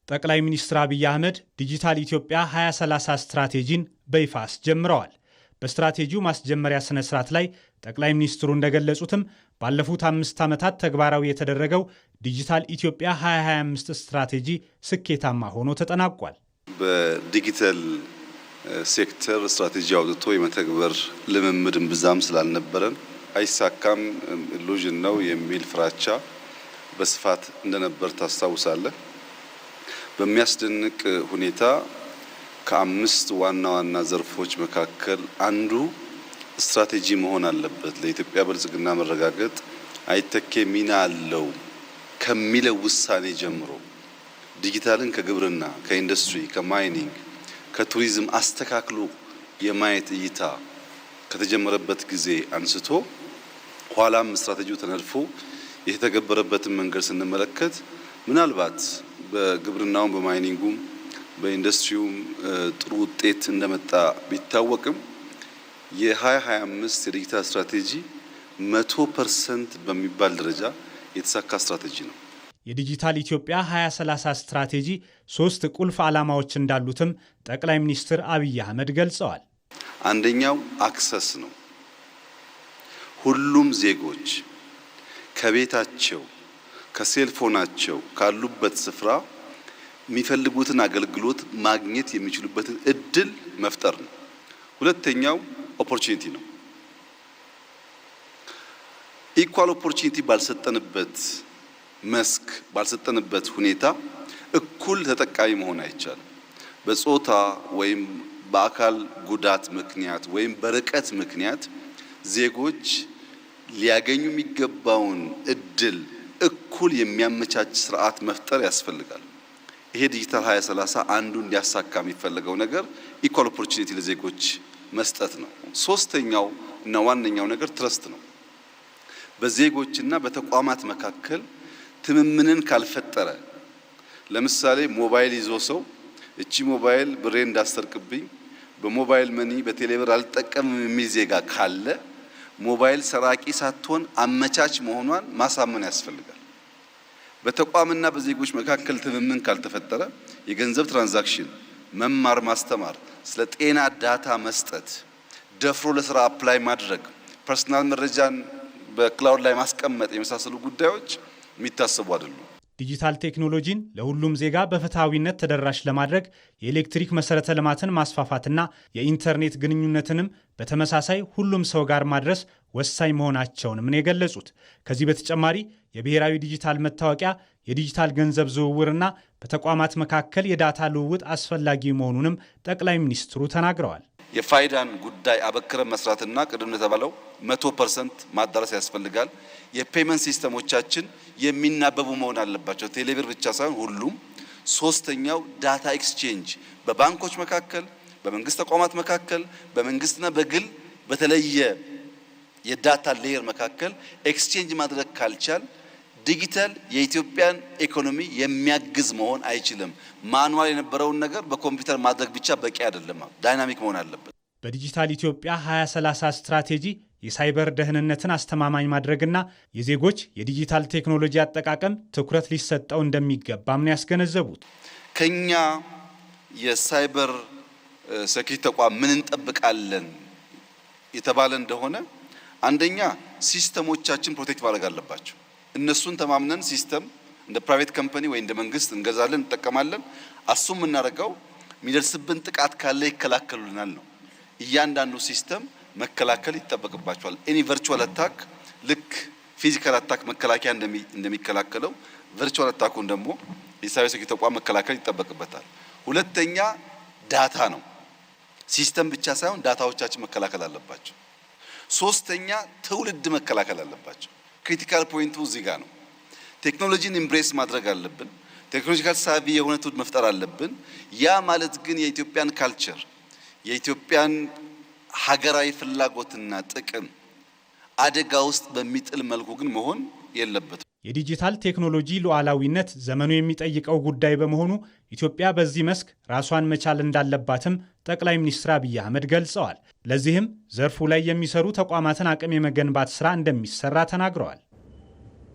ጠቅላይ ሚኒስትር አብይ አህመድ ዲጂታል ኢትዮጵያ 2030 ስትራቴጂን በይፋ አስጀምረዋል። በስትራቴጂው ማስጀመሪያ ስነ ስርዓት ላይ ጠቅላይ ሚኒስትሩ እንደገለጹትም ባለፉት 5 ዓመታት ተግባራዊ የተደረገው ዲጂታል ኢትዮጵያ 2025 ስትራቴጂ ስኬታማ ሆኖ ተጠናቋል። በዲጂታል ሴክተር ስትራቴጂ አውጥቶ የመተግበር ልምምድን ብዛም ስላልነበረን አይሳካም ኢሉዥን ነው የሚል ፍራቻ በስፋት እንደነበር ታስታውሳለህ። በሚያስደንቅ ሁኔታ ከ5 ዋና ዋና ዘርፎች መካከል አንዱ ስትራቴጂ መሆን አለበት፣ ለኢትዮጵያ ብልጽግና መረጋገጥ አይተኬ ሚና አለው ከሚለው ውሳኔ ጀምሮ ዲጂታልን ከግብርና፣ ከኢንዱስትሪ፣ ከማይኒንግ፣ ከቱሪዝም አስተካክሎ የማየት እይታ ከተጀመረበት ጊዜ አንስቶ ኋላም ስትራቴጂው ተነድፎ የተተገበረበትን መንገድ ስንመለከት ምናልባት በግብርናውም በማይኒንጉም በኢንዱስትሪውም ጥሩ ውጤት እንደመጣ ቢታወቅም የ2025 የዲጂታል ስትራቴጂ 100% በሚባል ደረጃ የተሳካ ስትራቴጂ ነው። የዲጂታል ኢትዮጵያ 2030 ስትራቴጂ 3 ቁልፍ ዓላማዎች እንዳሉትም ጠቅላይ ሚኒስትር አብይ አህመድ ገልጸዋል። አንደኛው አክሰስ ነው። ሁሉም ዜጎች ከቤታቸው ከሴልፎናቸው ካሉበት ስፍራ የሚፈልጉትን አገልግሎት ማግኘት የሚችሉበትን እድል መፍጠር ነው። ሁለተኛው ኦፖርቹኒቲ ነው። ኢኳል ኦፖርቹኒቲ ባልሰጠንበት መስክ ባልሰጠንበት ሁኔታ እኩል ተጠቃሚ መሆን አይቻልም። በጾታ ወይም በአካል ጉዳት ምክንያት ወይም በርቀት ምክንያት ዜጎች ሊያገኙ የሚገባውን እድል እኩል የሚያመቻች ስርዓት መፍጠር ያስፈልጋል። ይሄ ዲጂታል 2030 አንዱ እንዲያሳካ የሚፈልገው ነገር ኢኳል ኦፖርቹኒቲ ለዜጎች መስጠት ነው። ሶስተኛው እና ዋነኛው ነገር ትረስት ነው። በዜጎችና በተቋማት መካከል ትምምንን ካልፈጠረ፣ ለምሳሌ ሞባይል ይዞ ሰው እቺ ሞባይል ብሬ እንዳሰርቅብኝ በሞባይል መኒ በቴሌብር አልጠቀምም የሚል ዜጋ ካለ ሞባይል ሰራቂ ሳትሆን አመቻች መሆኗን ማሳመን ያስፈልጋል። በተቋምና በዜጎች መካከል ትምምን ካልተፈጠረ የገንዘብ ትራንዛክሽን፣ መማር ማስተማር፣ ስለ ጤና ዳታ መስጠት፣ ደፍሮ ለስራ አፕላይ ማድረግ፣ ፐርሰናል መረጃን በክላውድ ላይ ማስቀመጥ የመሳሰሉ ጉዳዮች የሚታሰቡ አይደሉም። ዲጂታል ቴክኖሎጂን ለሁሉም ዜጋ በፍትሐዊነት ተደራሽ ለማድረግ የኤሌክትሪክ መሰረተ ልማትን ማስፋፋትና የኢንተርኔት ግንኙነትንም በተመሳሳይ ሁሉም ሰው ጋር ማድረስ ወሳኝ መሆናቸውንም ነው የገለጹት። ከዚህ በተጨማሪ የብሔራዊ ዲጂታል መታወቂያ፣ የዲጂታል ገንዘብ ዝውውርና በተቋማት መካከል የዳታ ልውውጥ አስፈላጊ መሆኑንም ጠቅላይ ሚኒስትሩ ተናግረዋል። የፋይዳን ጉዳይ አበክረን መስራትና ቅድም እንደተባለው 100% ማዳረስ ያስፈልጋል። የፔመንት ሲስተሞቻችን የሚናበቡ መሆን አለባቸው። ቴሌብር ብቻ ሳይሆን ሁሉም። ሶስተኛው ዳታ ኤክስቼንጅ በባንኮች መካከል፣ በመንግስት ተቋማት መካከል፣ በመንግስትና በግል በተለየ የዳታ ሌየር መካከል ኤክስቼንጅ ማድረግ ካልቻል ዲጂታል የኢትዮጵያን ኢኮኖሚ የሚያግዝ መሆን አይችልም። ማኑዋል የነበረውን ነገር በኮምፒውተር ማድረግ ብቻ በቂ አይደለም። ዳይናሚክ መሆን አለበት። በዲጂታል ኢትዮጵያ 2030 ስትራቴጂ የሳይበር ደህንነትን አስተማማኝ ማድረግና የዜጎች የዲጂታል ቴክኖሎጂ አጠቃቀም ትኩረት ሊሰጠው እንደሚገባም ነው ያስገነዘቡት። ከኛ የሳይበር ሴኩሪቲ ተቋም ምን እንጠብቃለን የተባለ እንደሆነ አንደኛ ሲስተሞቻችን ፕሮቴክት ማድረግ አለባቸው። እነሱን ተማምነን ሲስተም እንደ ፕራይቬት ካምፓኒ ወይ እንደ መንግስት እንገዛለን፣ እንጠቀማለን። አሱም የምናደርገው የሚደርስብን ጥቃት ካለ ይከላከሉልናል ነው። እያንዳንዱ ሲስተም መከላከል ይጠበቅባቸዋል። ኤኒ ቨርቹዋል አታክ ልክ ፊዚካል አታክ መከላከያ እንደሚከላከለው ቨርቹዋል አታኩን ደግሞ የሳይበር ሴኩሪቲ ተቋም መከላከል ይጠበቅበታል። ሁለተኛ ዳታ ነው። ሲስተም ብቻ ሳይሆን ዳታዎቻችን መከላከል አለባቸው። ሶስተኛ ትውልድ መከላከል አለባቸው። ክሪቲካል ፖይንቱ እዚህ ጋር ነው። ቴክኖሎጂን ኢምብሬስ ማድረግ አለብን። ቴክኖሎጂካል ሳቪ የሆነ ትውልድ መፍጠር አለብን። ያ ማለት ግን የኢትዮጵያን ካልቸር የኢትዮጵያን ሀገራዊ ፍላጎትና ጥቅም አደጋ ውስጥ በሚጥል መልኩ ግን መሆን የለበትም። የዲጂታል ቴክኖሎጂ ሉዓላዊነት ዘመኑ የሚጠይቀው ጉዳይ በመሆኑ ኢትዮጵያ በዚህ መስክ ራሷን መቻል እንዳለባትም ጠቅላይ ሚኒስትር አብይ አህመድ ገልጸዋል። ለዚህም ዘርፉ ላይ የሚሰሩ ተቋማትን አቅም የመገንባት ስራ እንደሚሰራ ተናግረዋል።